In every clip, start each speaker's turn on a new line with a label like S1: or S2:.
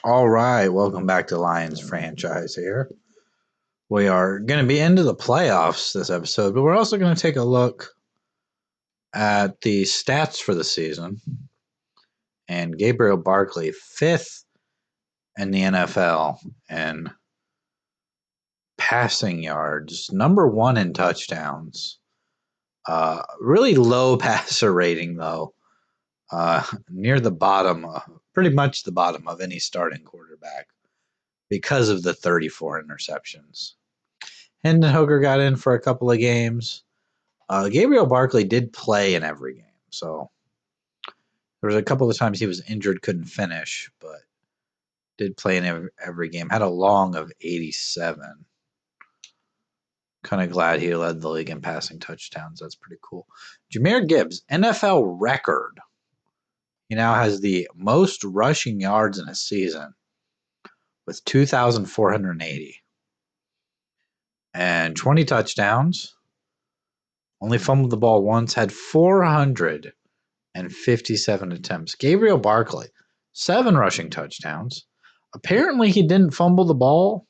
S1: All right, welcome back to Lions franchise here. We are going to be into the playoffs this episode, but we're also going to take a look at the stats for the season. And Gabriel Barkley, fifth in the NFL in passing yards, number one in touchdowns. Really low passer rating, though. Near the bottom, pretty much the bottom of any starting quarterback because of the 34 interceptions. Hendon Hooker got in for a couple of games. Gabriel Barkley did play in every game, so there was a couple of times he was injured, couldn't finish, but did play in every game. Had a long of 87. Kind of glad he led the league in passing touchdowns. That's pretty cool. Jahmyr Gibbs, NFL record. He now has the most rushing yards in a season with 2,480. And 20 touchdowns. Only fumbled the ball once. Had 457 attempts. Gabriel Barkley, 7 rushing touchdowns. Apparently, he didn't fumble the ball.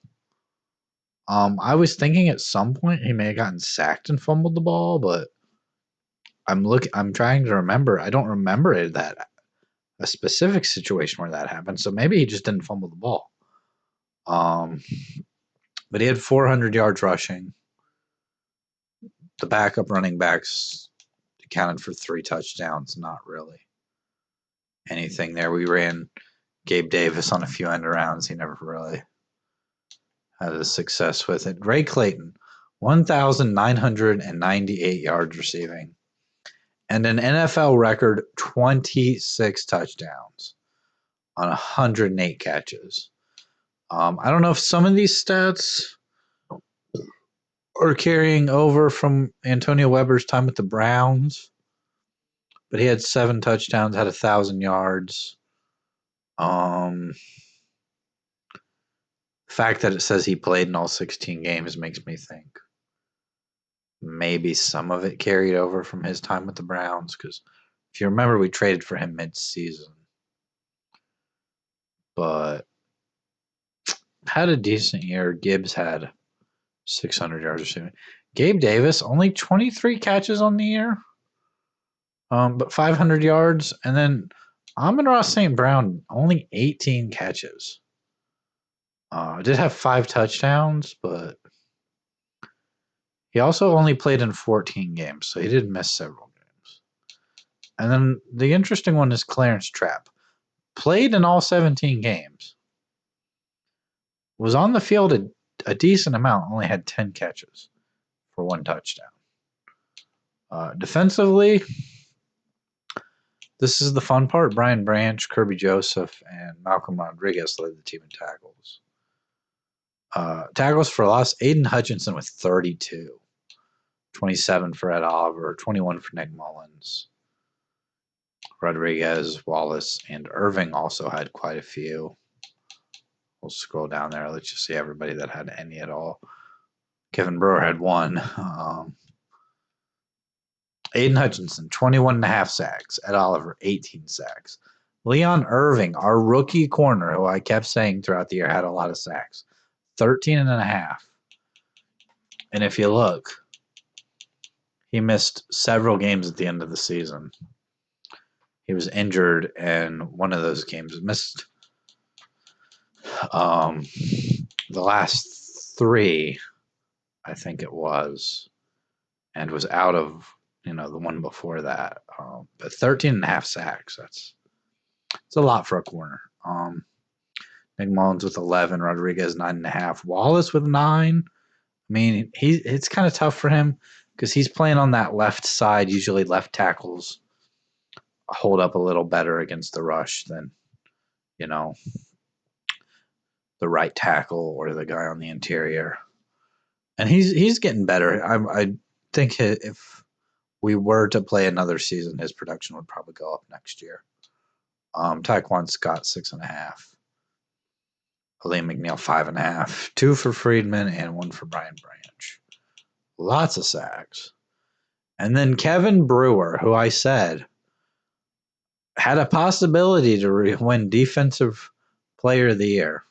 S1: I was thinking at some point he may have gotten sacked and fumbled the ball, but I'm trying to remember. I don't remember a specific situation where that happened. So maybe he just didn't fumble the ball. But he had 400 yards rushing. The backup running backs accounted for 3 touchdowns. Not really anything there. We ran Gabe Davis on a few end arounds. He never really had a success with it. Ray Clayton, 1,998 yards receiving. And an NFL record 26 touchdowns on 108 catches. I don't know if some of these stats are carrying over from Antonio Weber's time with the Browns, but he had 7 touchdowns, had 1,000 yards. The fact that it says he played in all 16 games makes me think maybe some of it carried over from his time with the Browns, because if you remember, we traded for him mid-season. But had a decent year. Gibbs had 600 yards receiving. Gabe Davis, only 23 catches on the year, but 500 yards. And then Amon-Ra St. Brown, only 18 catches. Did have 5 touchdowns, but he also only played in 14 games, so he did miss several games. And then the interesting one is Clarence Trapp. Played in all 17 games. Was on the field a decent amount, only had 10 catches for 1 touchdown. Defensively, this is the fun part. Brian Branch, Kirby Joseph, and Malcolm Rodriguez led the team in tackles. Tackles for loss, Aiden Hutchinson with 32. 27 for Ed Oliver, 21 for Nick Mullins. Rodriguez, Wallace, and Irving also had quite a few. We'll scroll down there. Let's just see everybody that had any at all. Kevin Brewer had 1. Aiden Hutchinson, 21.5 sacks. Ed Oliver, 18 sacks. Leon Irving, our rookie corner, who I kept saying throughout the year had a lot of sacks, 13.5. And if you look, he missed several games at the end of the season. He was injured in one of those games. Missed the last 3, I think it was, and was out of the one before that. But 13.5 sacks. It's a lot for a corner. Nick Mullins with 11, Rodriguez 9.5, Wallace with 9. I mean, it's kind of tough for him because he's playing on that left side. Usually left tackles hold up a little better against the rush than, the right tackle or the guy on the interior. And he's getting better. I think if we were to play another season, his production would probably go up next year. Taekwon Scott, 6.5. Aleem McNeil, 5.5. 2 for Friedman and 1 for Brian Branch. Lots of sacks. And then Kevin Brewer, who I said had a possibility to win Defensive Player of the Year.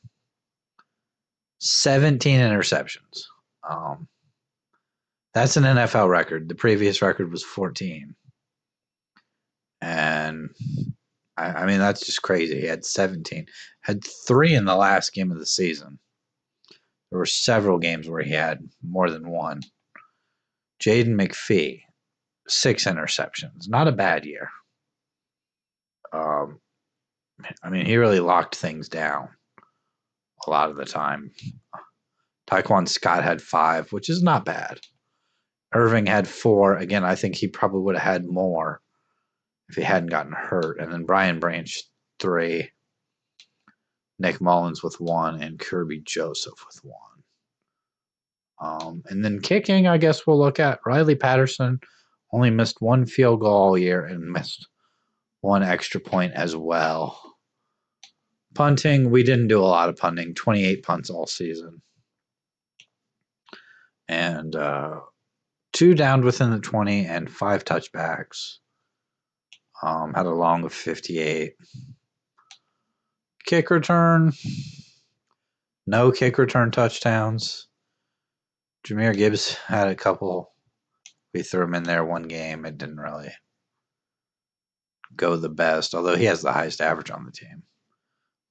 S1: 17 interceptions. That's an NFL record. The previous record was 14. And I mean, that's just crazy. He had 17. Had 3 in the last game of the season. There were several games where he had more than 1. Jaden McPhee, 6 interceptions. Not a bad year. I mean, he really locked things down a lot of the time. Tyquan Scott had 5, which is not bad. Irving had 4. Again, I think he probably would have had more if he hadn't gotten hurt. And then Brian Branch, 3. Nick Mullins with 1. And Kirby Joseph with 1. And then kicking, I guess we'll look at. Riley Patterson only missed 1 field goal all year and missed 1 extra point as well. Punting, we didn't do a lot of punting. 28 punts all season. And 2 downed within the 20 and 5 touchbacks. Had a long of 58. Kick return. No kick return touchdowns. Jahmyr Gibbs had a couple. We threw him in there one game. It didn't really go the best, although he has the highest average on the team.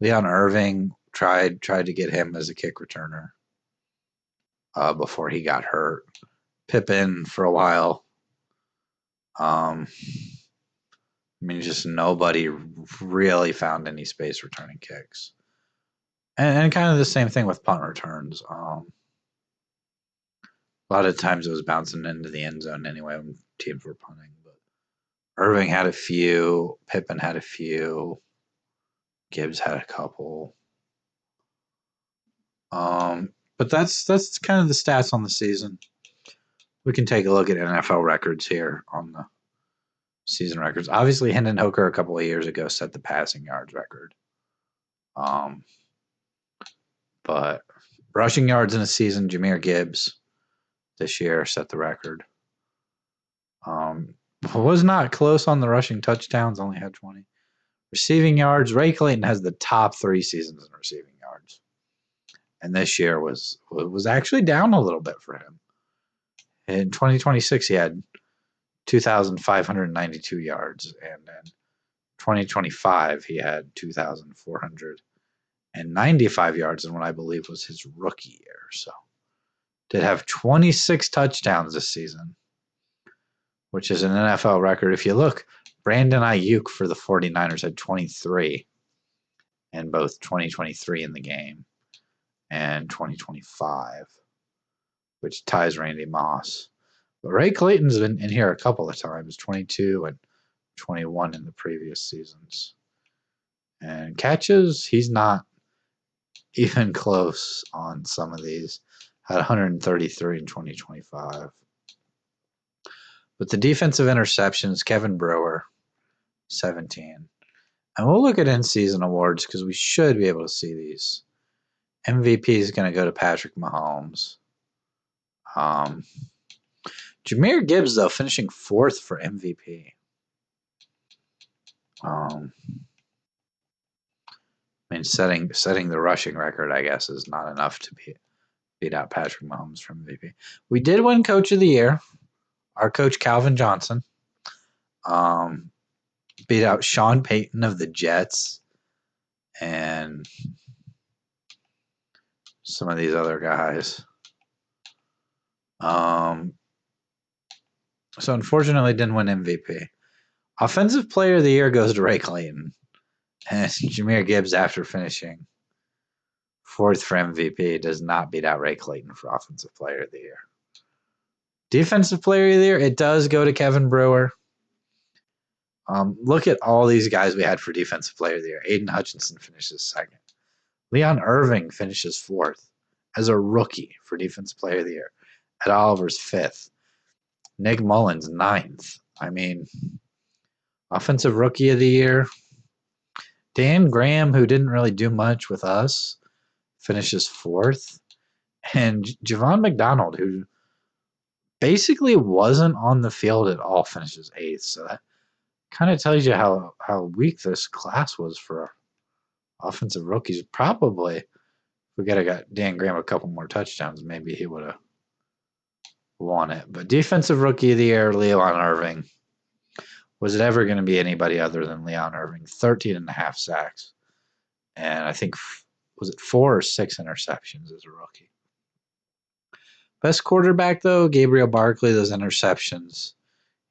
S1: Leon Irving tried to get him as a kick returner before he got hurt. Pippen for a while. I mean, just nobody really found any space returning kicks. And kind of the same thing with punt returns. A lot of times it was bouncing into the end zone anyway when teams were punting. But Irving had a few. Pippen had a few. Gibbs had a couple. But that's kind of the stats on the season. We can take a look at NFL records here on the season records. Obviously, Hendon Hooker a couple of years ago set the passing yards record. But rushing yards in a season, Jahmyr Gibbs this year set the record. Was not close on the rushing touchdowns, only had 20. Receiving yards, Ray Clayton has the top 3 seasons in receiving yards. And this year was actually down a little bit for him. In 2026, he had 2,592 yards. And in 2025, he had 2,495 yards in what I believe was his rookie year. So did have 26 touchdowns this season, which is an NFL record. If you look, Brandon Ayuk for the 49ers had 23 in both 2023 in the game and 2025, which ties Randy Moss. But Ray Clayton's been in here a couple of times, 22 and 21 in the previous seasons. And catches, he's not even close on some of these. Had 133 in 2025. But the defensive interceptions, Kevin Brewer, 17. And we'll look at in-season awards because we should be able to see these. MVP is going to go to Patrick Mahomes. Jahmyr Gibbs, though, finishing 4th for MVP. I mean, setting the rushing record, I guess, is not enough to beat out Patrick Mahomes for MVP. We did win Coach of the Year. Our coach, Calvin Johnson, beat out Sean Payton of the Jets and some of these other guys. So unfortunately didn't win MVP. Offensive Player of the Year goes to Ray Clayton. And Jahmyr Gibbs, after finishing 4th for MVP, does not beat out Ray Clayton for Offensive Player of the Year. Defensive Player of the Year, it does go to Kevin Brewer. Look at all these guys we had for Defensive Player of the Year. Aiden Hutchinson finishes 2nd. Leon Irving finishes 4th as a rookie for Defensive Player of the Year. Ed Oliver's 5th. Nick Mullins, 9th. I mean, Offensive Rookie of the Year. Dan Graham, who didn't really do much with us, finishes 4th. And Javon McDonald, who basically wasn't on the field at all, finishes 8th. So that kind of tells you how weak this class was for Offensive rookies, probably. If we could have got Dan Graham a couple more touchdowns, maybe he would have won it. But defensive rookie of the year, Leon Irving. Was it ever going to be anybody other than Leon Irving? 13 and a half sacks. And I think, was it 4 or 6 interceptions as a rookie? Best quarterback, though, Gabriel Barkley, those interceptions.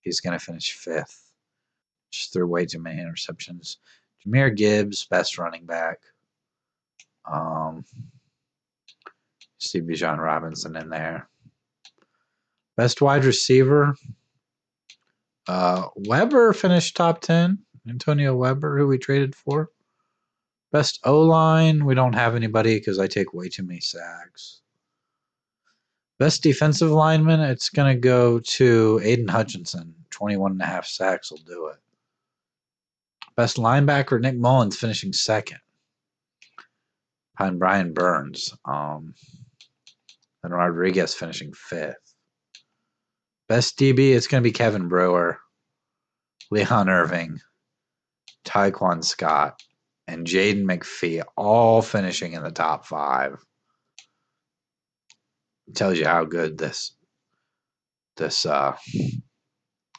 S1: He's going to finish 5th. Just threw way too many interceptions. Jahmyr Gibbs, best running back. See Bijan Robinson in there. Best wide receiver. Weber finished top 10. Antonio Weber, who we traded for. Best O-line. We don't have anybody because I take way too many sacks. Best defensive lineman. It's going to go to Aiden Hutchinson. 21 and a half sacks will do it. Best linebacker, Nick Mullins, finishing 2nd. Behind Brian Burns. And Rodriguez finishing 5th. Best DB, it's going to be Kevin Brewer, Leon Irving, Tyquan Scott, and Jaden McPhee, all finishing in the top 5. It tells you how good this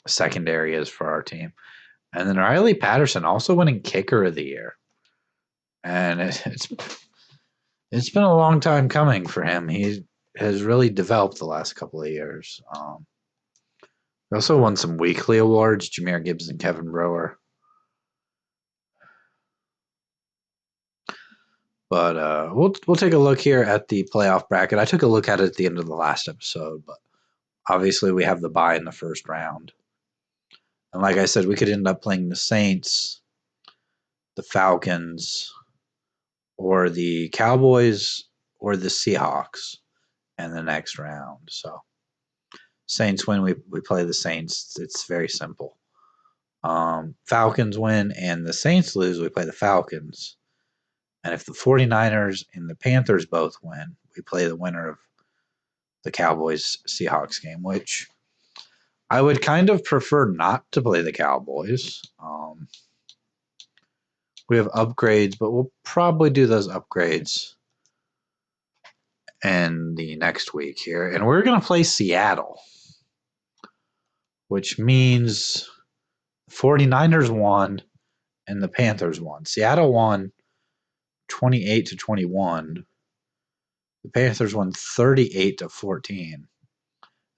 S1: secondary is for our team. And then Riley Patterson also winning Kicker of the Year. And it's been a long time coming for him. He has really developed the last couple of years. We also won some weekly awards, Jahmyr Gibbs and Kevin Brewer. But we'll take a look here at the playoff bracket. I took a look at it at the end of the last episode, but obviously we have the bye in the first round. And like I said, we could end up playing the Saints, the Falcons, or the Cowboys, or the Seahawks in the next round. So Saints win, we play the Saints. It's very simple. Falcons win and the Saints lose, we play the Falcons. And if the 49ers and the Panthers both win, we play the winner of the Cowboys-Seahawks game, which I would kind of prefer not to play the Cowboys. We have upgrades, but we'll probably do those upgrades in the next week here. And we're going to play Seattle, which means the 49ers won and the Panthers won. Seattle won 28-21. The Panthers won 38-14. And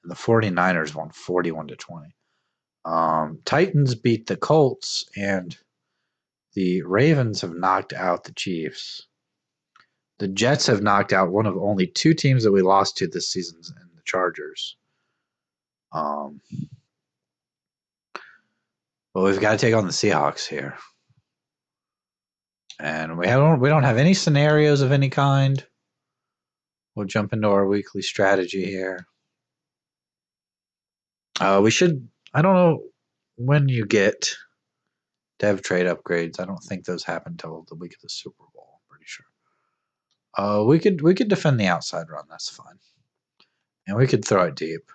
S1: the 49ers won 41-20. Titans beat the Colts, and the Ravens have knocked out the Chiefs. The Jets have knocked out one of only 2 teams that we lost to this season in the Chargers. But we've got to take on the Seahawks here. And we don't have any scenarios of any kind. We'll jump into our weekly strategy here. We should, I don't know when you get dev trade upgrades. I don't think those happen until the week of the Super Bowl, I'm pretty sure. We could defend the outside run, that's fine. And we could throw it deep.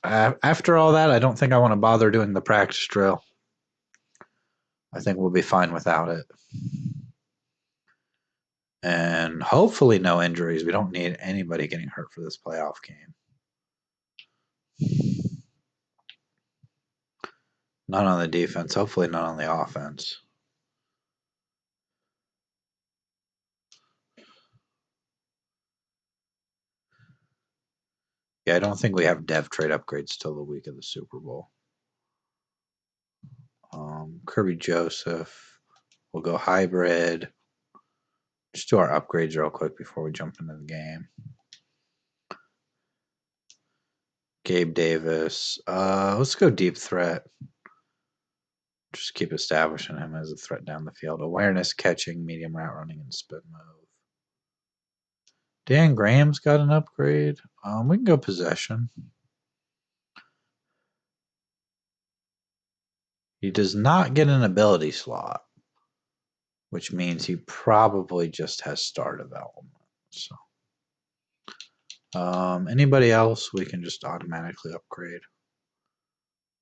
S1: After all that, I don't think I want to bother doing the practice drill. I think we'll be fine without it. And hopefully no injuries. We don't need anybody getting hurt for this playoff game. None on the defense. Hopefully none on the offense. Yeah, I don't think we have dev trade upgrades till the week of the Super Bowl. Kirby Joseph. We'll go hybrid. Just do our upgrades real quick before we jump into the game. Gabe Davis. Let's go deep threat. Just keep establishing him as a threat down the field. Awareness, catching, medium route running, and spin move. Dan Graham's got an upgrade. We can go possession. He does not get an ability slot, which means he probably just has star development. So, anybody else we can just automatically upgrade.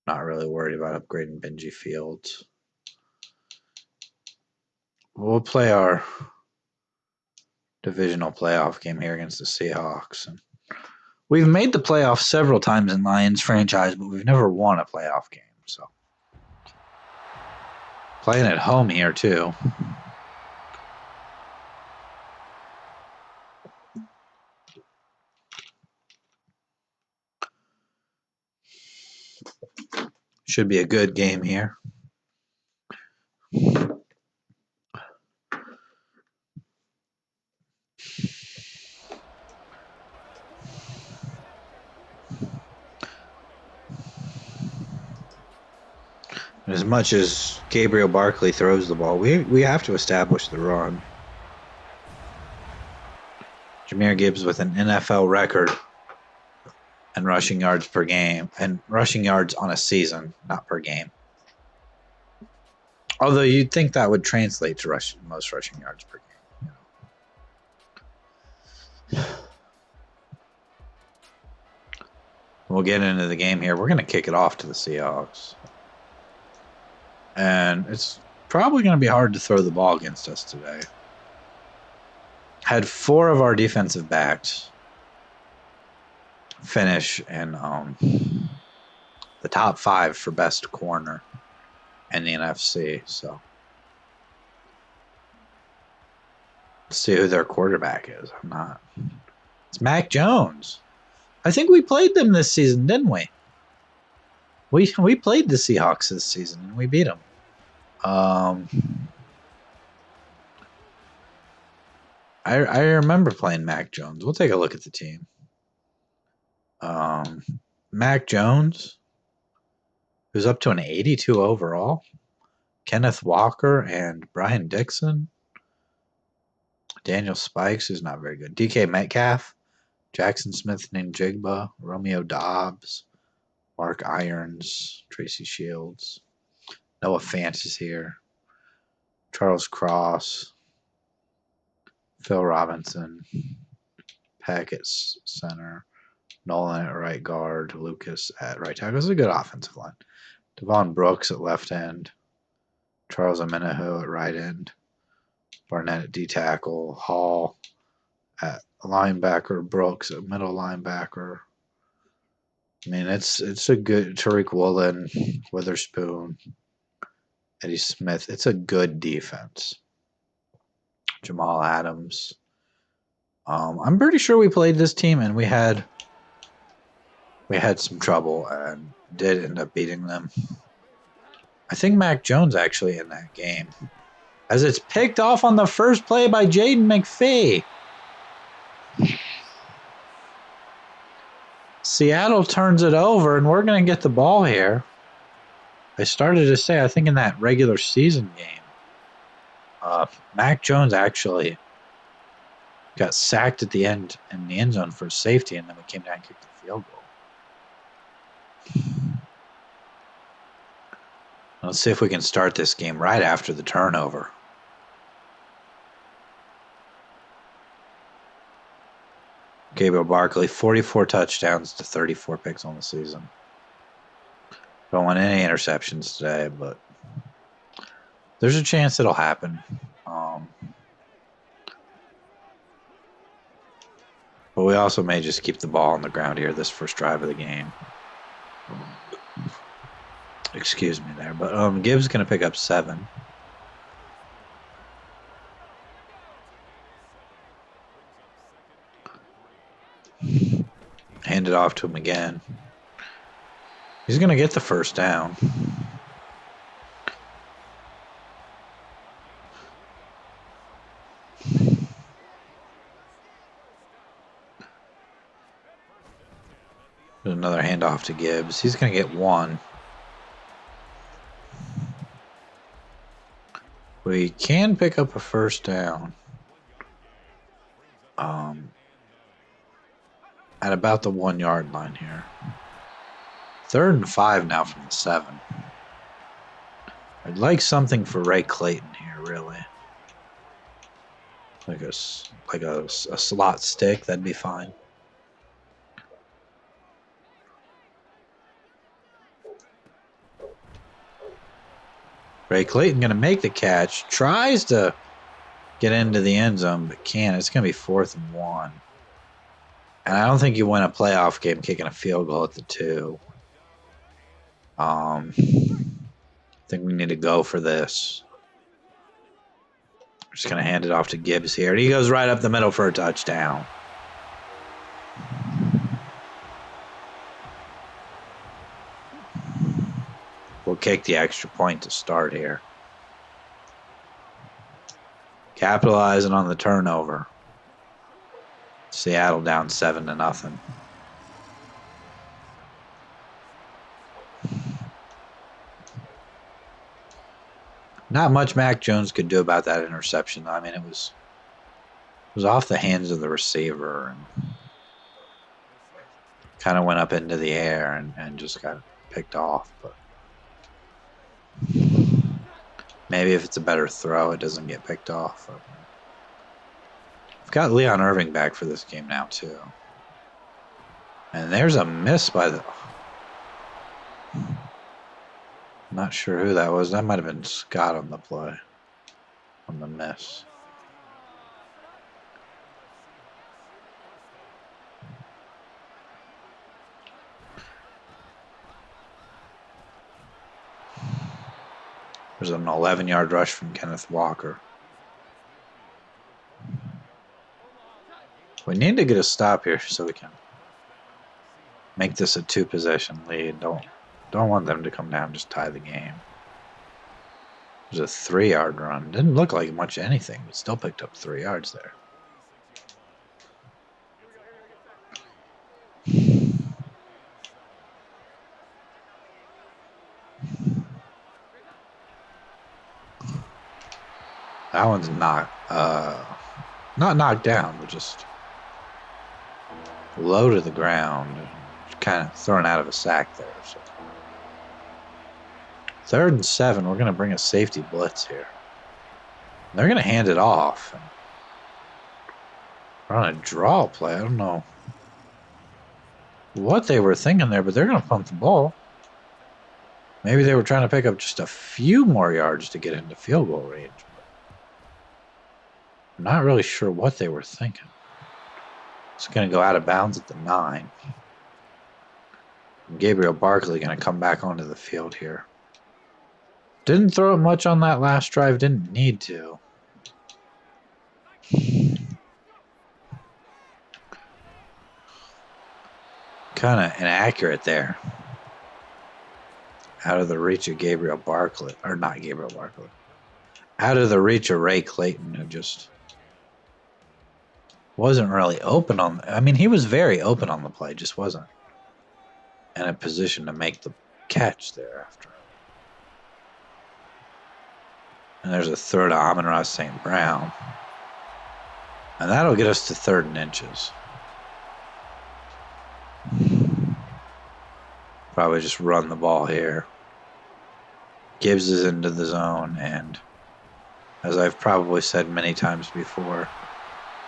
S1: Not really worried about upgrading Benji Fields. We'll play our divisional playoff game here against the Seahawks. And we've made the playoffs several times in Lions franchise, but we've never won a playoff game. So playing at home here too. Should be a good game here. As much as Gabriel Barkley throws the ball, we have to establish the run. Jahmyr Gibbs with an NFL record and rushing yards per game, and rushing yards on a season, not per game. Although you'd think that would translate to most rushing yards per game. You know. We'll get into the game here. We're going to kick it off to the Seahawks. And it's probably going to be hard to throw the ball against us today. Had 4 of our defensive backs finish in the top 5 for best corner in the NFC. So let's see who their quarterback is. It's Mac Jones. I think we played them this season, didn't we? We played the Seahawks this season and we beat them. I remember playing Mac Jones. We'll take a look at the team. Mac Jones, who's up to an 82 overall. Kenneth Walker and Brian Dixon. Daniel Spikes, who's not very good. DK Metcalf, Jackson Smith-Njigba, Romeo Dobbs, Mark Irons, Tracy Shields. Noah Fant is here. Charles Cross, Phil Robinson, Peck at center, Nolan at right guard, Lucas at right tackle. This is a good offensive line. Devon Brooks at left end, Charles Amenahu at right end, Barnett at D tackle, Hall at linebacker, Brooks at middle linebacker. I mean, it's a good Tariq Woolen, Witherspoon, Eddie Smith. It's a good defense. Jamal Adams. I'm pretty sure we played this team and we had some trouble and did end up beating them. I think Mac Jones actually in that game, as it's picked off on the first play by Jaden McPhee. Seattle turns it over, and we're going to get the ball here. I started to say, I think in that regular season game, Mac Jones actually got sacked at the end in the end zone for safety, and then we came down and kicked the field goal. Let's see if we can start this game right after the turnover. Gabriel Barkley, 44 touchdowns to 34 picks on the season. Don't want any interceptions today, but there's a chance it'll happen. But we also may just keep the ball on the ground here this first drive of the game. Excuse me there. But Gibbs going to pick up 7. Hand it off to him again. He's going to get the first down. Another handoff to Gibbs. He's going to get 1. We can pick up a first down. At about the 1-yard line here. 3rd and 5 now from the 7. I'd like something for Ray Clayton here, really. Like a slot stick, that'd be fine. Ray Clayton going to make the catch. Tries to get into the end zone, but can't. It's going to be 4th and 1. And I don't think you win a playoff game kicking a field goal at the 2. I think we need to go for this. Just going to hand it off to Gibbs here. And he goes right up the middle for a touchdown. We'll kick the extra point to start here. Capitalizing on the turnover. Seattle down 7-0. Not much Mac Jones could do about that interception. I mean, it was off the hands of the receiver and kind of went up into the air and just got picked off. But maybe if it's a better throw, it doesn't get picked off. I've got Leon Irving back for this game now, too. And there's a miss by the... Not sure who that was. That might have been Scott on the play. On the miss. There's an 11-yard rush from Kenneth Walker. We need to get a stop here so we can make this a 2-possession lead. Don't want them to come down and just tie the game. There's a 3-yard run. Didn't look like much of anything, but still picked up 3 yards there. That one's not knocked down, but just low to the ground. Kind of thrown out of a sack there. So. 3rd and 7. We're going to bring a safety blitz here. They're going to hand it off. We're on a draw play. I don't know what they were thinking there, but they're going to punt the ball. Maybe they were trying to pick up just a few more yards to get into field goal range. I'm not really sure what they were thinking. It's going to go out of bounds at the 9. Gabriel Barkley going to come back onto the field here. Didn't throw it much on that last drive. Didn't need to. Kind of inaccurate there. Out of the reach of Gabriel Barkley. Or not Gabriel Barkley. Out of the reach of Ray Clayton, who just wasn't really open on... I mean, he was very open on the play. Just wasn't in a position to make the catch thereafter. And there's a throw to Amon-Ra St. Brown. And that'll get us to 3rd and inches. Probably just run the ball here. Gibbs is into the zone, and as I've probably said many times before,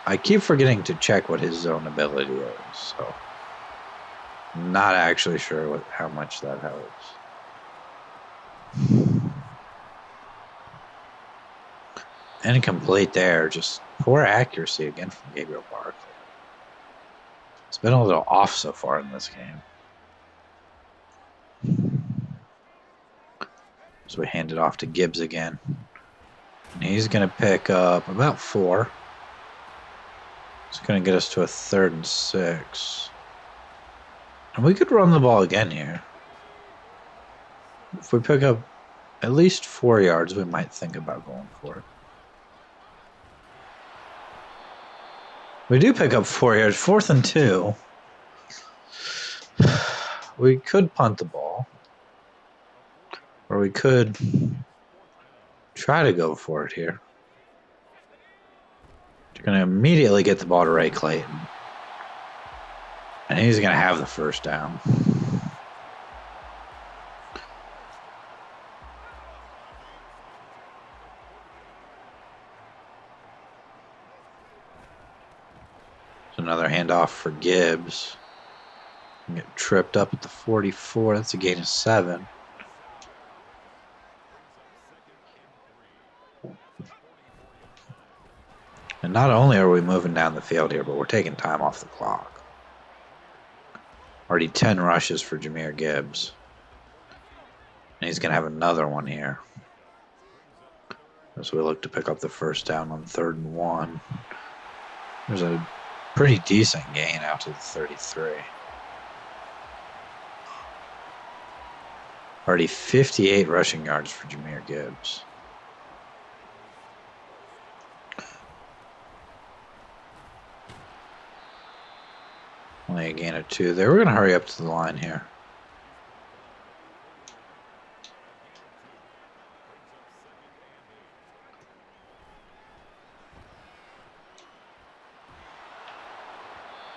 S1: I keep forgetting to check what his zone ability is, so not actually sure how much that helps. Incomplete there, just poor accuracy again from Gabriel Barkley. It's been a little off so far in this game. So we hand it off to Gibbs again. And he's going to pick up about 4. It's going to get us to a 3rd and 6. And we could run the ball again here. If we pick up at least 4 yards, we might think about going for it. We do pick up 4 yards. 4th and 2. We could punt the ball. Or we could try to go for it here. You're going to immediately get the ball to Ray Clayton. And he's going to have the first down. Another handoff for Gibbs. Get tripped up at the 44. That's a gain of 7. And not only are we moving down the field here, but we're taking time off the clock. Already 10 rushes for Jahmyr Gibbs. And he's going to have another one here. As we look to pick up the first down on 3rd and 1. There's a pretty decent gain out to the 33. Already 58 rushing yards for Jahmyr Gibbs. Only a gain of 2 there. We're going to hurry up to the line here.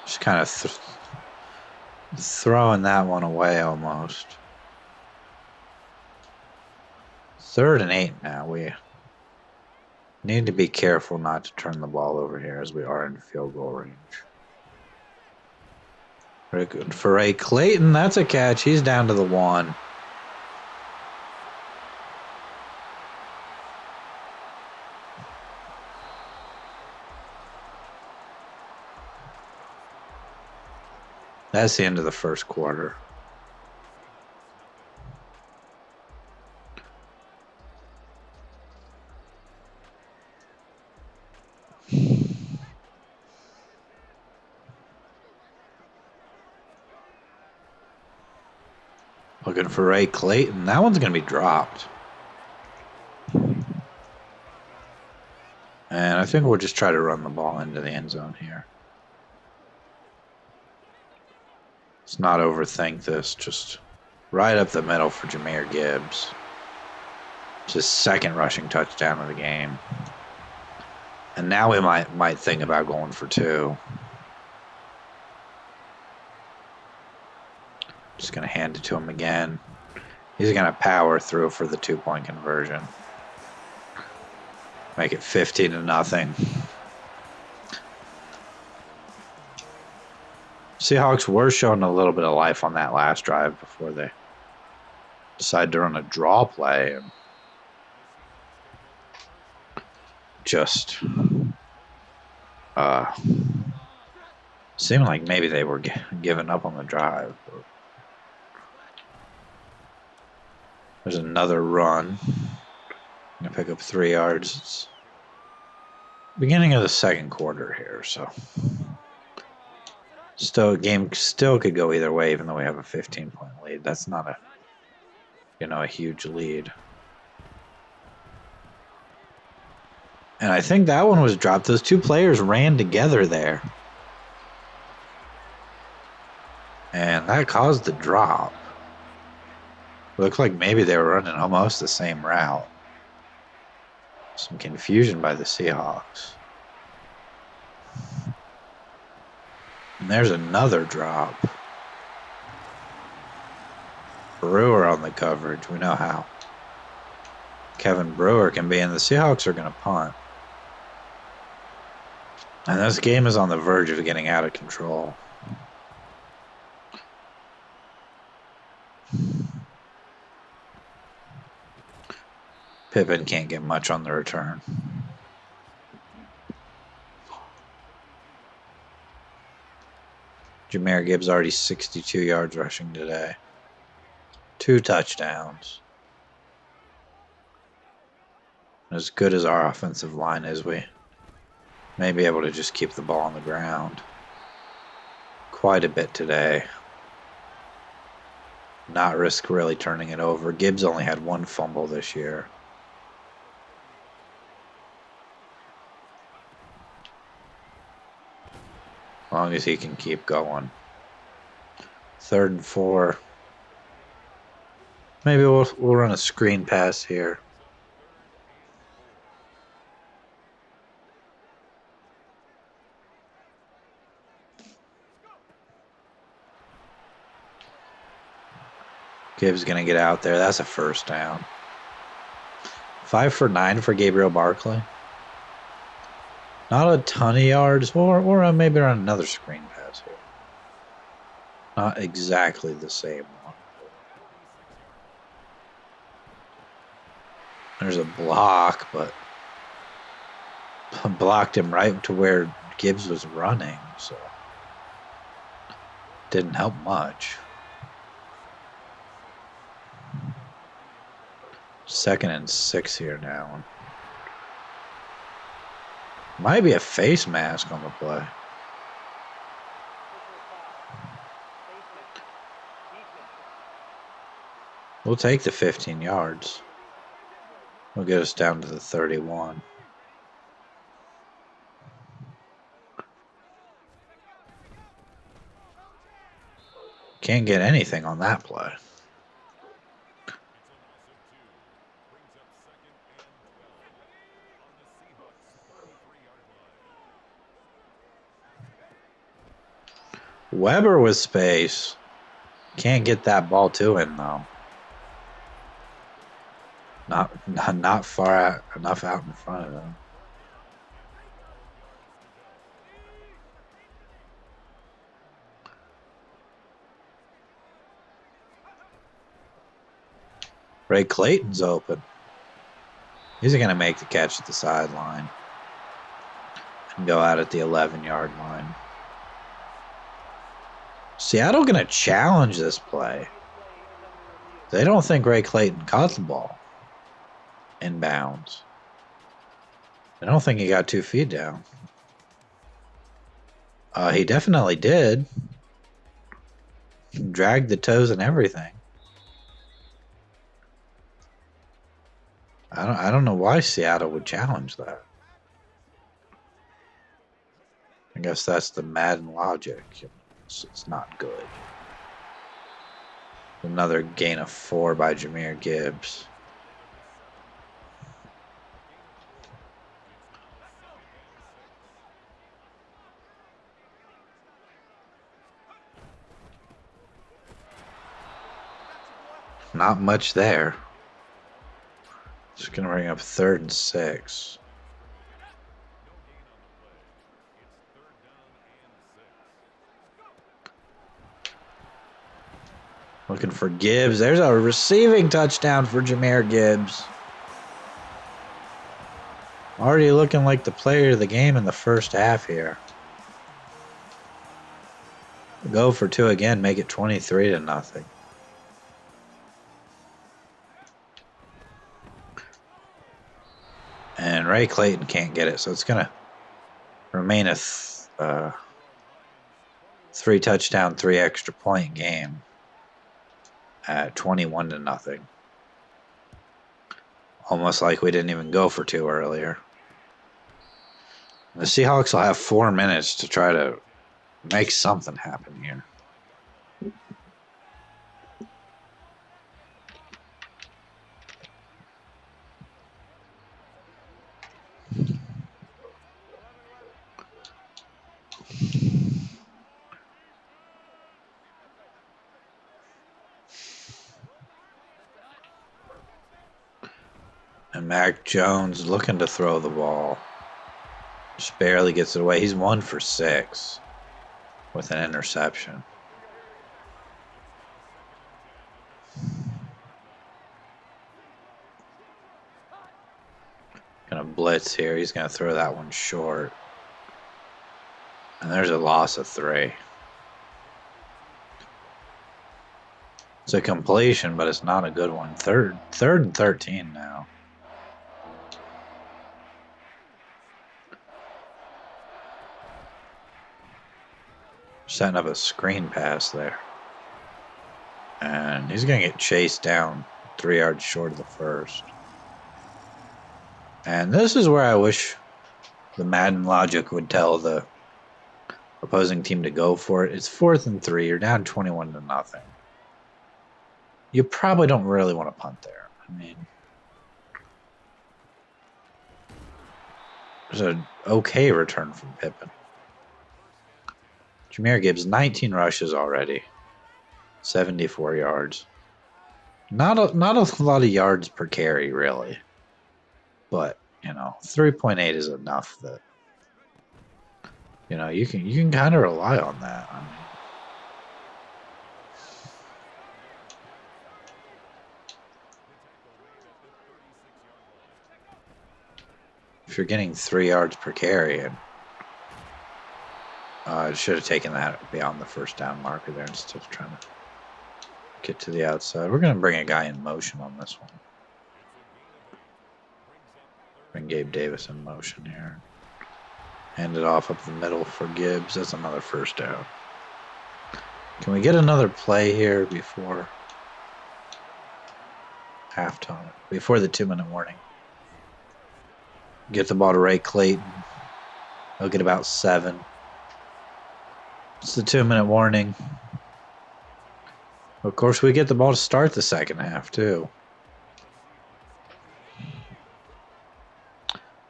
S1: Just kind of throwing that one away almost. 3rd and 8 now. We need to be careful not to turn the ball over here as we are in field goal range. Very good for Ray Clayton. That's a catch. He's down to the 1. That's the end of the first quarter. Looking for Ray Clayton. That one's going to be dropped. And I think we'll just try to run the ball into the end zone here. Let's not overthink this. Just right up the middle for Jahmyr Gibbs. It's his 2nd rushing touchdown of the game. And now we might think about going for 2. Just going to hand it to him again. He's going to power through for the 2-point conversion. Make it 15-0. Seahawks were showing a little bit of life on that last drive before they decided to run a draw play and just seemed like maybe they were giving up on the drive. There's another run. I'm gonna pick up 3 yards. It's beginning of the 2nd quarter here, so game still could go either way, even though we have a 15-point lead. That's not a huge lead. And I think that one was dropped. Those 2 players ran together there. And that caused the drop. Looked like maybe they were running almost the same route. Some confusion by the Seahawks. And there's another drop. Brewer on the coverage. We know how Kevin Brewer can be, and the Seahawks are going to punt. And this game is on the verge of getting out of control. Pippen can't get much on the return. Jahmyr Gibbs already 62 yards rushing today. 2 touchdowns. As good as our offensive line is, we may be able to just keep the ball on the ground quite a bit today. Not risk really turning it over. Gibbs only had 1 fumble this year. As long as he can keep going. 3rd and 4. Maybe we'll run a screen pass here. Gibbs going to get out there. That's a first down. 5 for 9 for Gabriel Barkley. Not a ton of yards, or maybe run another screen pass here. Not exactly the same one. There's a block, but blocked him right to where Gibbs was running, so didn't help much. 2nd and 6 here now. Might be a face mask on the play. We'll take the 15 yards. We'll get us down to the 31. Can't get anything on that play. Weber with space. Can't get that ball to him though. Not far enough out in front of him. Ray Clayton's open. He's going to make the catch at the sideline and go out at the 11-yard line. Seattle going to challenge this play. They don't think Ray Clayton caught the ball inbounds. I don't think he got 2 feet down. He definitely did. Dragged the toes and everything. I don't know why Seattle would challenge that. I guess that's the Madden logic. It's not good. Another gain of 4 by Jahmyr Gibbs. Not much there. Just going to bring up 3rd and 6. Looking for Gibbs. There's a receiving touchdown for Jahmyr Gibbs. Already looking like the player of the game in the first half here. Go for 2 again, make it 23-0. And Ray Clayton can't get it, so it's going to remain a 3 touchdown, 3 extra point game at 21-0. Almost like we didn't even go for 2 earlier. The Seahawks will have 4 minutes to try to make something happen here. And Mac Jones looking to throw the ball. Just barely gets it away. He's 1 for 6 with an interception. Gonna blitz here. He's gonna throw that one short. And there's a loss of 3. It's a completion, but it's not a good one. Third and 13 now. Setting up a screen pass there. And he's going to get chased down 3 yards short of the first. And this is where I wish the Madden logic would tell the opposing team to go for it. It's 4th and 3. You're down 21-0. You probably don't really want to punt there. I mean, there's an okay return from Pippen. Jahmyr Gibbs, 19 rushes already, 74 yards. Not a lot of yards per carry, really. But, 3.8 is enough that, you can kind of rely on that. I mean, If you're getting 3 yards per carry, and should have taken that beyond the first down marker there instead of trying to get to the outside. We're going to bring a guy in motion on this one. Bring Gabe Davis in motion here. Hand it off up the middle for Gibbs. That's another first down. Can we get another play here before halftime? Before the 2-minute warning. Get the ball to Ray Clayton. He'll get about 7. It's the 2-minute warning. Of course, we get the ball to start the second half, too.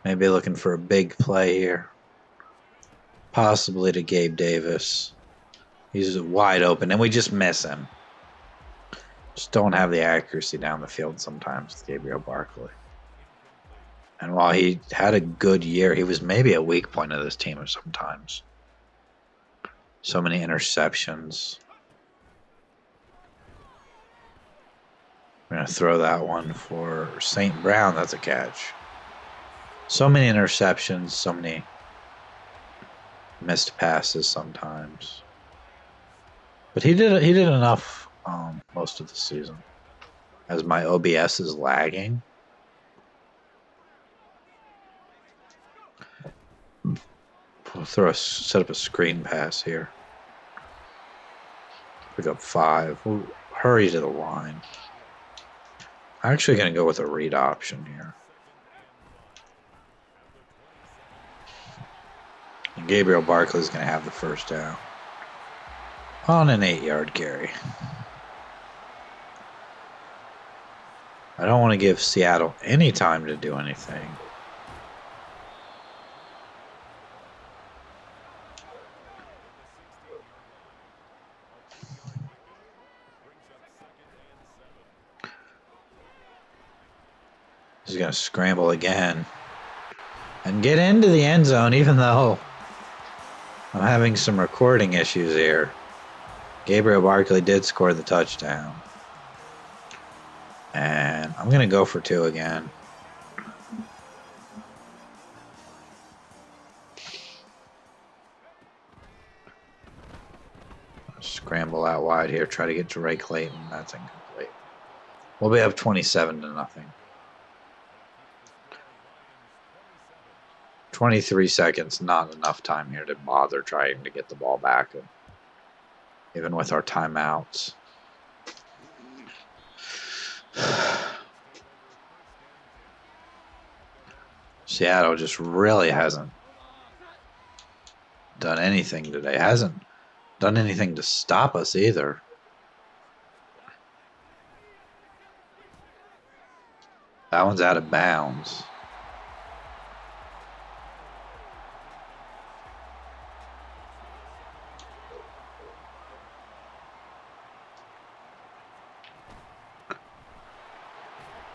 S1: Maybe looking for a big play here. Possibly to Gabe Davis. He's wide open, and we just miss him. Just don't have the accuracy down the field sometimes with Gabriel Barkley. And while he had a good year, he was maybe a weak point of this team sometimes. So many interceptions. We're going to throw that one for St. Brown. That's a catch. So many interceptions, so many missed passes sometimes. But he did enough most of the season. As my OBS is lagging. We'll set up a screen pass here. Pick up 5. We'll hurry to the line. I'm actually going to go with a read option here. And Gabriel Barkley is going to have the first down on an 8-yard carry. I don't want to give Seattle any time to do anything. He's going to scramble again and get into the end zone, even though I'm having some recording issues here. Gabriel Barkley did score the touchdown. And I'm going to go for 2 again. Scramble out wide here. Try to get to Ray Clayton. That's incomplete. We'll be up 27-0. 23 seconds, not enough time here to bother trying to get the ball back, even with our timeouts. Seattle just really hasn't done anything today. Hasn't done anything to stop us either. That one's out of bounds.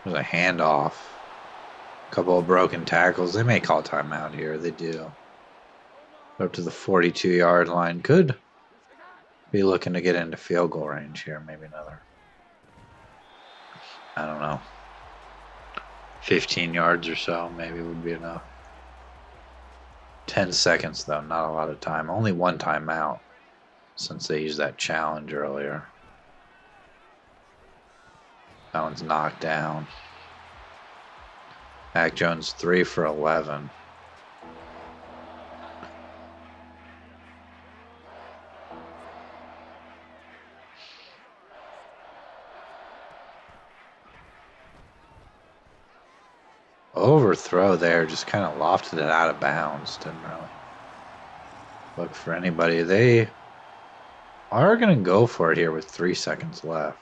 S1: There's a handoff. A couple of broken tackles. They may call timeout here. They do. Up to the 42-yard line. Could be looking to get into field goal range here. Maybe another, I don't know, 15 yards or so maybe would be enough. 10 seconds, though. Not a lot of time. Only one timeout since they used that challenge earlier. That one's knocked down. Mac Jones 3 for 11. Overthrow there, just kind of lofted it out of bounds. Didn't really look for anybody. They are going to go for it here with 3 seconds left.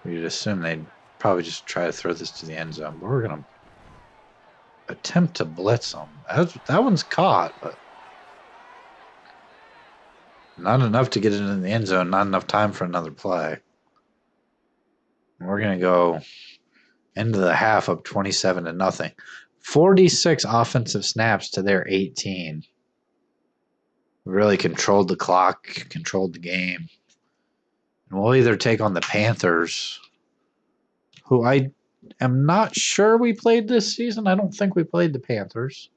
S1: You'd assume they'd probably just try to throw this to the end zone, but we're going to attempt to blitz them. That one's caught, but not enough to get it in the end zone. Not enough time for another play. We're going to go into the half up 27-0. 46 offensive snaps to their 18. Really controlled the clock, controlled the game. And we'll either take on the Panthers, who I am not sure we played this season. I don't think we played the Panthers.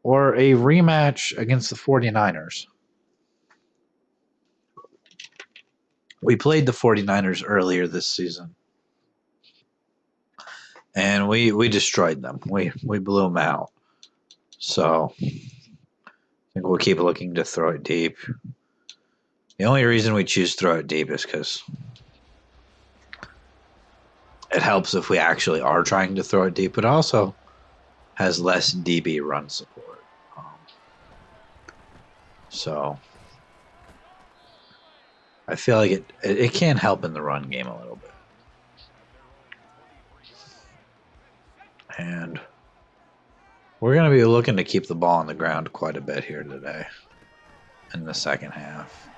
S1: Or a rematch against the 49ers. We played the 49ers earlier this season. And we destroyed them. We blew them out. So I think we'll keep looking to throw it deep. The only reason we choose to throw it deep is because it helps if we actually are trying to throw it deep, but also has less DB run support. So I feel like it can help in the run game a little bit. And we're going to be looking to keep the ball on the ground quite a bit here today in the second half.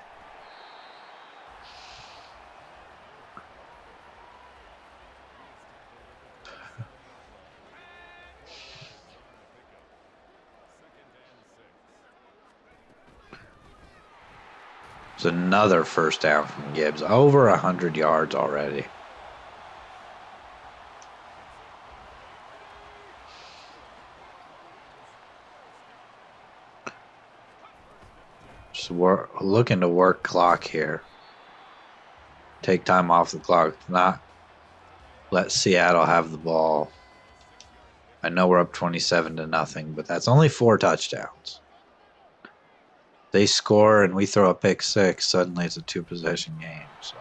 S1: It's another first down from Gibbs. Over 100 yards already. So we're looking to work clock here. Take time off the clock. Not let Seattle have the ball. I know we're up 27-0, but that's only 4 touchdowns. They score and we throw a pick 6, suddenly it's a 2-possession game. So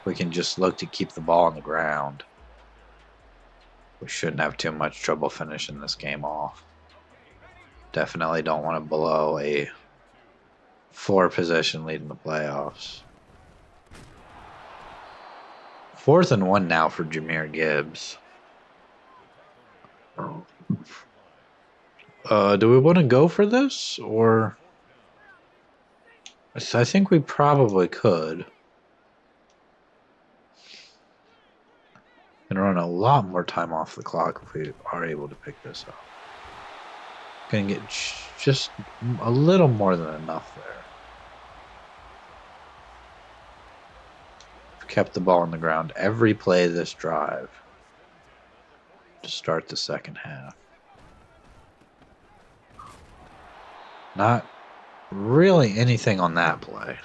S1: we can just look to keep the ball on the ground. We shouldn't have too much trouble finishing this game off. Definitely don't want to blow a 4-possession lead in the playoffs. 4th and 1 now for Jahmyr Gibbs. Do we want to go for this, or I think we probably could. And run a lot more time off the clock if we are able to pick this up. Gonna get just a little more than enough there. Kept the ball on the ground every play this drive to start the second half. Not really anything on that play.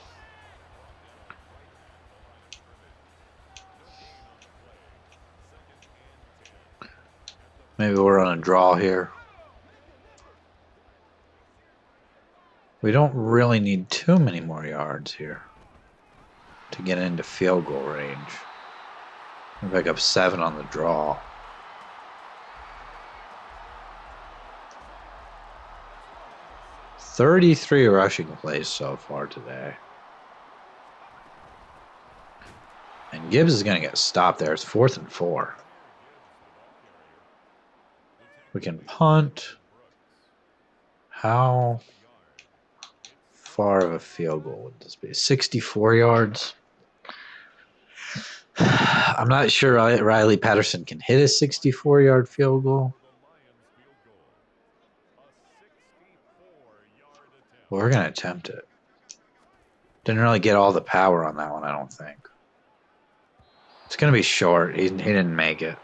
S1: Maybe we're on a draw here. We don't really need too many more yards here to get into field goal range. We pick up 7 on the draw. $33 rushing plays so far today. And Gibbs is going to get stopped there. It's 4th and 4. We can punt. How far of a field goal would this be? 64 yards? I'm not sure Riley Patterson can hit a 64-yard field goal. Well, we're going to attempt it. Didn't really get all the power on that one, I don't think. It's going to be short. He didn't make it.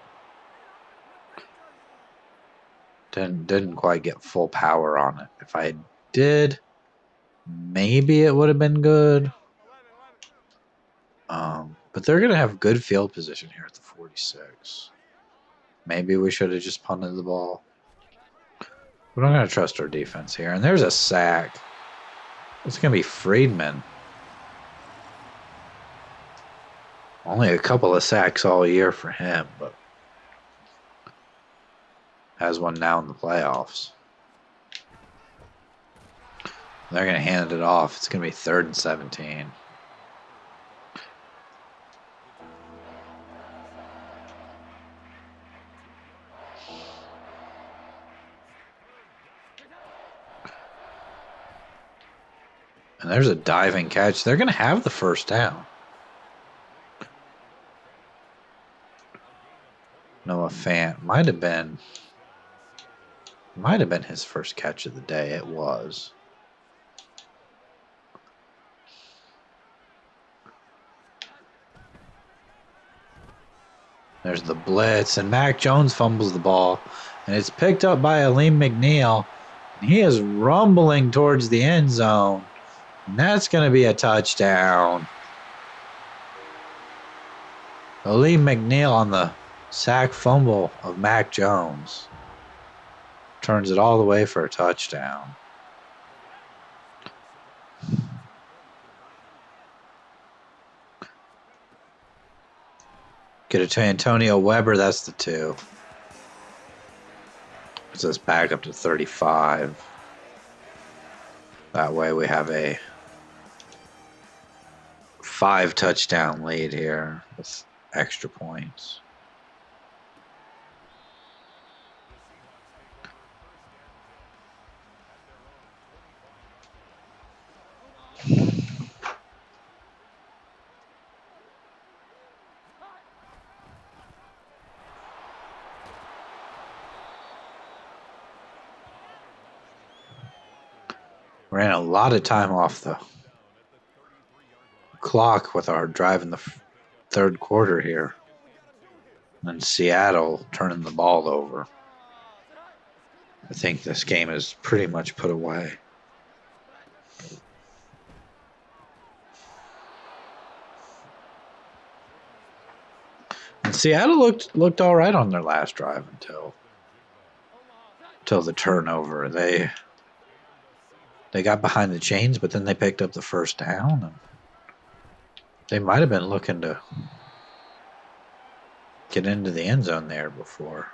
S1: Didn't quite get full power on it. If I did, maybe it would have been good. But they're going to have good field position here at the 46. Maybe we should have just punted the ball. We're not going to trust our defense here. And there's a sack. It's going to be Friedman. Only a couple of sacks all year for him, but has one now in the playoffs. They're going to hand it off. It's going to be 3rd and 17. And there's a diving catch. They're going to have the first down. Noah Fant might have been his first catch of the day. It was. There's the blitz, and Mac Jones fumbles the ball, and it's picked up by Aleem McNeil. And he is rumbling towards the end zone, and that's going to be a touchdown. Aleem McNeil on the sack fumble of Mac Jones turns it all the way for a touchdown. Get it to Antonio Weber, that's the 2. Puts us back up to 35. That way we have a 5 touchdown lead here with extra points. Ran a lot of time off the clock with our drive in the third quarter here. And Seattle turning the ball over. I think this game is pretty much put away. And Seattle looked all right on their last drive until the turnover. They got behind the chains, but then they picked up the first down. And they might have been looking to get into the end zone there before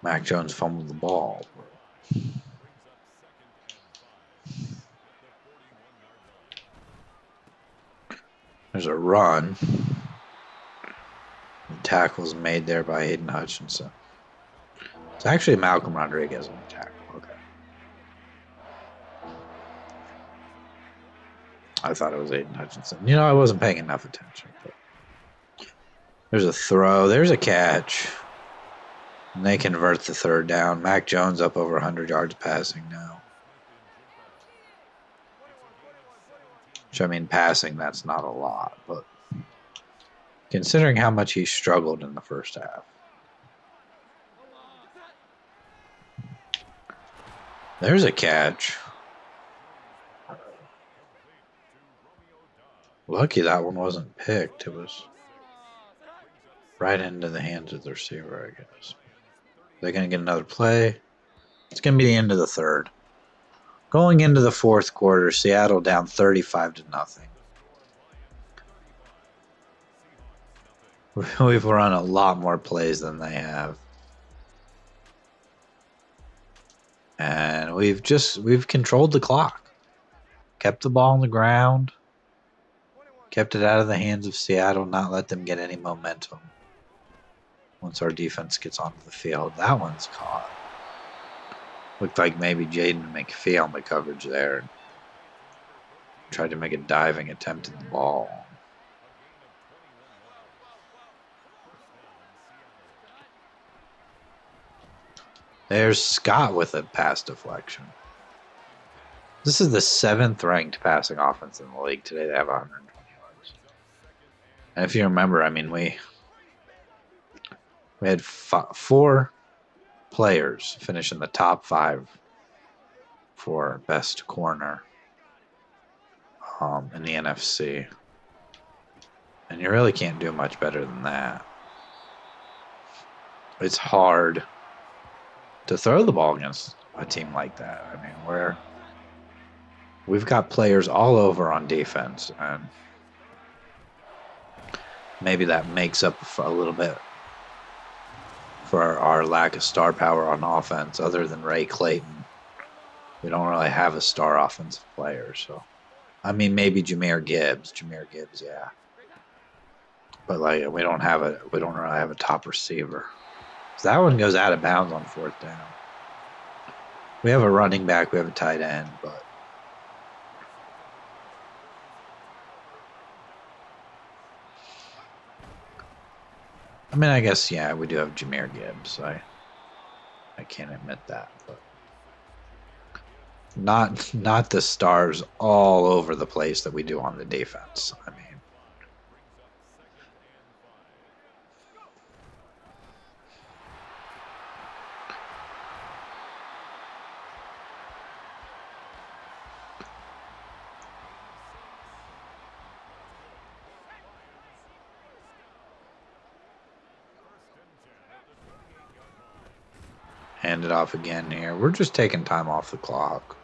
S1: Mac Jones fumbled the ball. There's a run. The tackle's made there by Aiden Hutchinson. It's actually Malcolm Rodriguez on the tackle. Okay. I thought it was Aiden Hutchinson. I wasn't paying enough attention. But there's a throw. There's a catch. And they convert the third down. Mac Jones up over 100 yards passing now. Which, I mean, passing, that's not a lot. But considering how much he struggled in the first half. There's a catch. Lucky that one wasn't picked. It was right into the hands of the receiver, I guess. They're going to get another play. It's going to be the end of the third. Going into the fourth quarter, Seattle down 35-0. We've run a lot more plays than they have. And we've controlled the clock. Kept the ball on the ground. Kept it out of the hands of Seattle, not let them get any momentum. Once our defense gets onto the field, that one's caught. Looked like maybe Jaden McPhee on the coverage there. Tried to make a diving attempt at the ball. There's Scott with a pass deflection. This is the 7th ranked passing offense in the league today. They have 120 yards. And if you remember, I mean, we had 4 players finish in the top 5 for best corner in the NFC. And you really can't do much better than that. It's hard to throw the ball against a team like that. I mean, we've got players all over on defense, and maybe that makes up a little bit for our lack of star power on offense. Other than Ray Clayton, we don't really have a star offensive player. So, I mean, maybe Jahmyr Gibbs, yeah. But we don't really have a top receiver. So that one goes out of bounds on 4th down. We have a running back, we have a tight end, but I mean, I guess, yeah, we do have Jahmyr Gibbs. I can't admit that, but not the stars all over the place that we do on the defense. I mean, Hand it off again here. We're just taking time off the clock.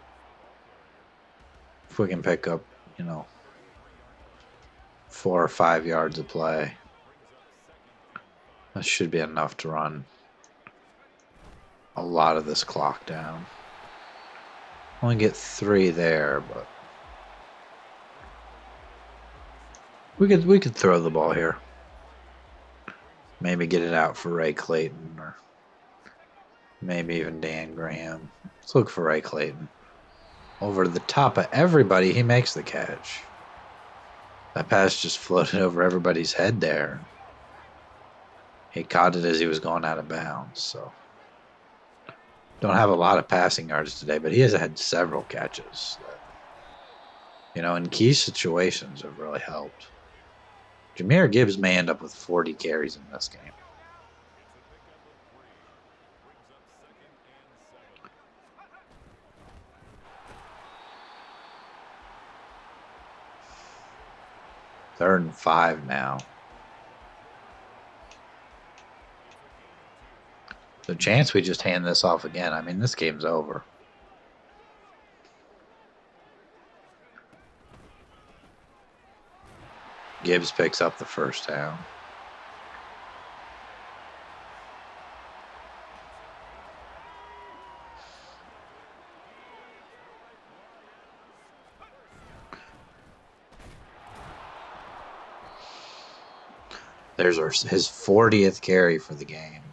S1: If we can pick up, 4 or 5 yards of play, that should be enough to run a lot of this clock down. Only get 3 there, but we could throw the ball here. Maybe get it out for Ray Clayton, or maybe even Dan Graham. Let's look for Ray Clayton. Over the top of everybody, he makes the catch. That pass just floated over everybody's head there. He caught it as he was going out of bounds. So don't have a lot of passing yards today, but he has had several catches that, in key situations have really helped. Jahmyr Gibbs may end up with 40 carries in this game. Third and 5 now. The chance we just hand this off again. I mean, this game's over. Gibbs picks up the first down. There's his 40th carry for the game.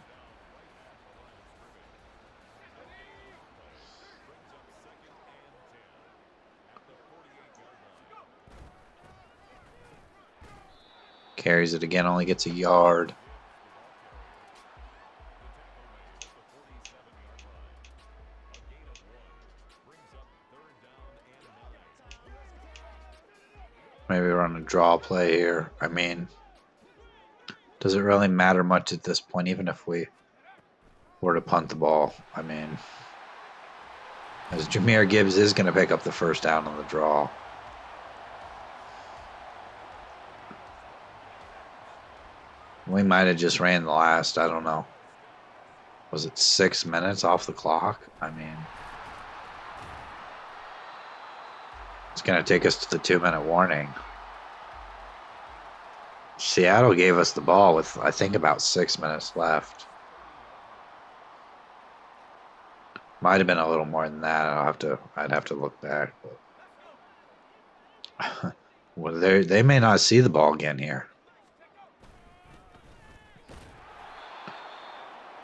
S1: Carries it again, only gets a yard. Maybe run a draw play here. I mean, does it really matter much at this point, even if we were to punt the ball? I mean, as Jahmyr Gibbs is going to pick up the first down on the draw. We might have just ran the last, I don't know. Was it 6 minutes off the clock? I mean, it's going to take us to the 2-minute warning. Seattle gave us the ball with, I think, about 6 minutes left. Might have been a little more than that. I'd have to look back. But well, they may not see the ball again here.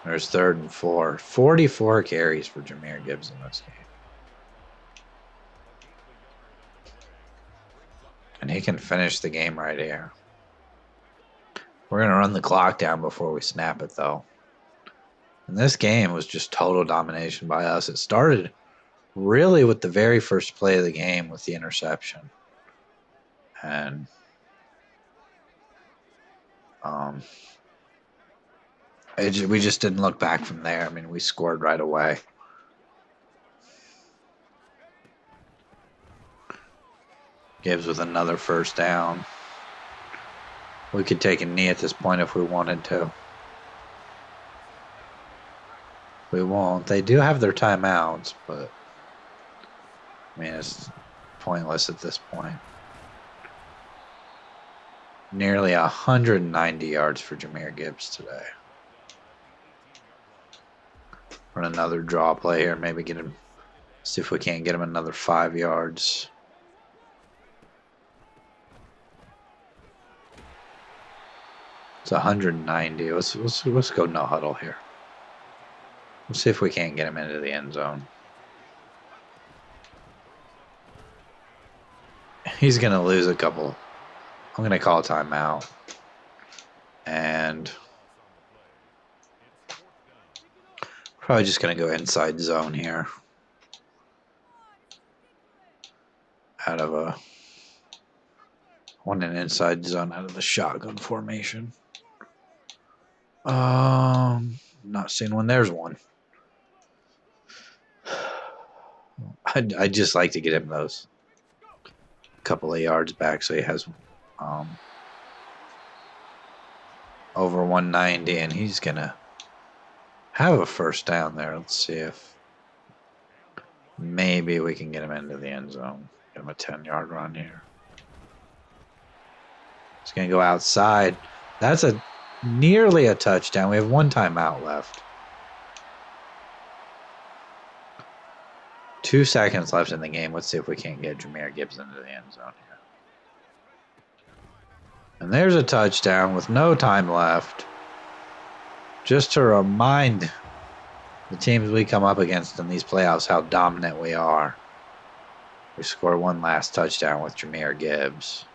S1: There's 3rd and 4. 44 carries for Jahmyr Gibbs in this game. And he can finish the game right here. We're going to run the clock down before we snap it, though. And this game was just total domination by us. It started really with the very first play of the game with the interception. And we just didn't look back from there. I mean, we scored right away. Gibbs with another first down. We could take a knee at this point if we wanted to. We won't. They do have their timeouts, but I mean, it's pointless at this point. Nearly 190 yards for Jahmyr Gibbs today. Run another draw play here. Maybe get him. See if we can't get him another 5 yards. It's 190. Let's go no huddle here. Let's see if we can't get him into the end zone. He's going to lose a couple. I'm going to call a timeout. And probably just going to go inside zone here. I want an inside zone out of the shotgun formation. Not seeing one. There's one. I'd just like to get him those couple of yards back so he has over 190, and he's going to have a first down there. Let's see if maybe we can get him into the end zone. Give him a 10-yard run here. He's going to go outside. That's nearly a touchdown. We have one timeout left. 2 seconds left in the game. Let's see if we can't get Jahmyr Gibbs into the end zone here. And there's a touchdown with no time left. Just to remind the teams we come up against in these playoffs how dominant we are. We score one last touchdown with Jahmyr Gibbs.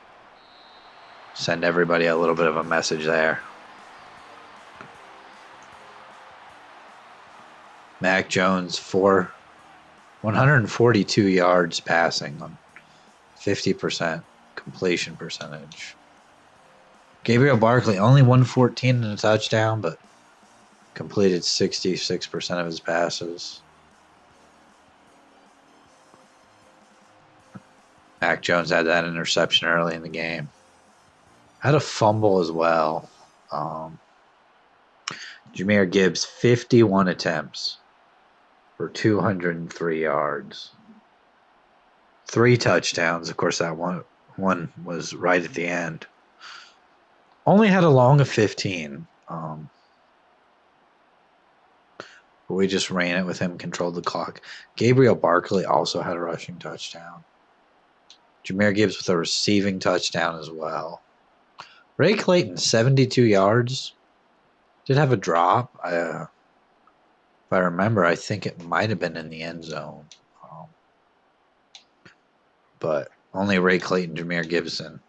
S1: Send everybody a little bit of a message there. Mac Jones 142 yards passing on 50% completion percentage. Gabriel Barkley only 114 in a touchdown, but completed 66% of his passes. Mac Jones had that interception early in the game. Had a fumble as well. Jahmyr Gibbs, 51 attempts for 203 yards. 3 touchdowns. Of course, that one was right at the end. Only had a long of 15. But we just ran it with him, controlled the clock. Gabriel Barkley also had a rushing touchdown. Jahmyr Gibbs with a receiving touchdown as well. Ray Clayton, 72 yards. Did have a drop. If I remember, I think it might have been in the end zone. But only Ray Clayton, Jahmyr Gibbs, and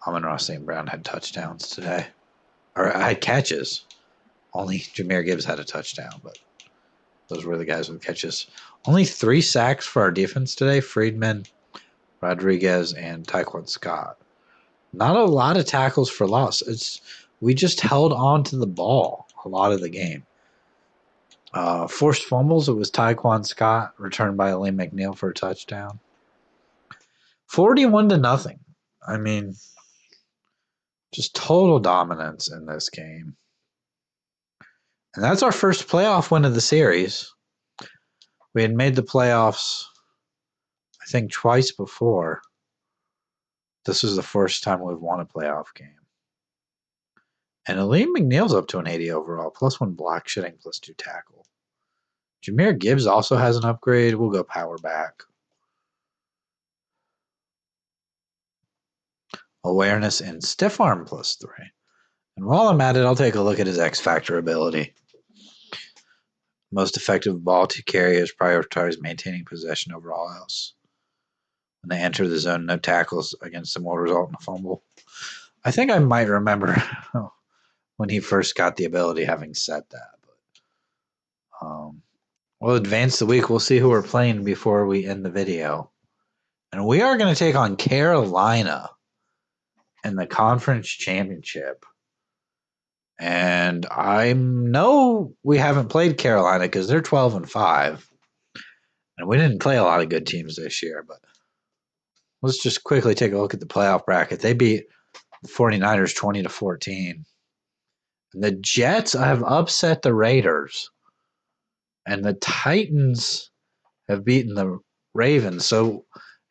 S1: Amon-Ra St. Brown had touchdowns today. Or had catches. Only Jahmyr Gibbs had a touchdown, but those were the guys with catches. Only 3 sacks for our defense today. Friedman, Rodriguez, and Tyquan Scott. Not a lot of tackles for loss. We just held on to the ball a lot of the game. Forced fumbles, it was Tyquan Scott, returned by Aleem McNeil for a touchdown. 41-0. I mean, just total dominance in this game. And that's our first playoff win of the series. We had made the playoffs, I think, twice before. This is the first time we've won a playoff game. And Aleem McNeil's up to an 80 overall, +1 block shedding, +2 tackle. Jahmyr Gibbs also has an upgrade. We'll go power back. Awareness and stiff arm +3. And while I'm at it, I'll take a look at his X Factor ability. Most effective ball to carriers prioritize maintaining possession over all else. When they enter the zone, no tackles against them will result in a fumble. I think I might remember when he first got the ability having said that. But we'll advance the week. We'll see who we're playing before we end the video. And we are going to take on Carolina in the conference championship. And I know we haven't played Carolina because they're 12-5. And we didn't play a lot of good teams this year, but let's just quickly take a look at the playoff bracket. They beat the 49ers 20-14. And the Jets have upset the Raiders. And the Titans have beaten the Ravens. So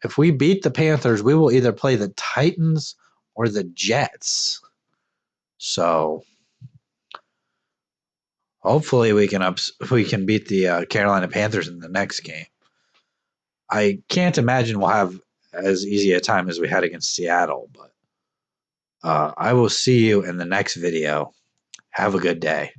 S1: if we beat the Panthers, we will either play the Titans or the Jets. So hopefully we can beat the Carolina Panthers in the next game. I can't imagine we'll have as easy a time as we had against Seattle, but I will see you in the next video. Have a good day.